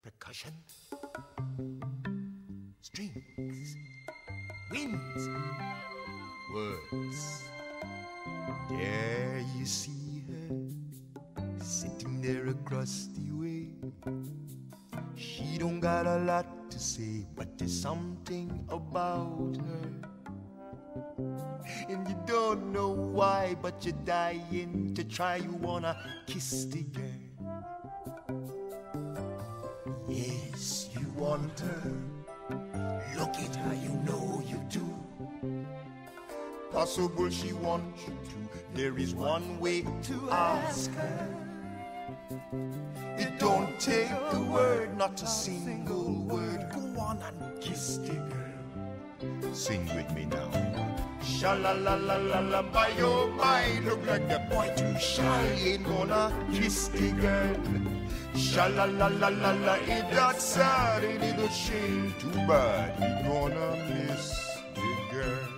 percussion, strings, winds, words. There you see her, sitting there across the way. She don't got a lot to say, but there's something about her. And you don't know why, but you're dying to try. You wanna kiss the girl. Yes, you want her. Look at her, you know you do. Possible she wants you to. There is one way to ask her. It don't take a word, not a single word. Go on and kiss the girl. Sing with me now. Sha-la-la-la-la-la, by your mind. Look like the boy too shy, ain't gonna kiss the girl. Sha-la-la-la-la-la, ain't that sad, ain't it a shame? Too bad, he gonna miss the girl.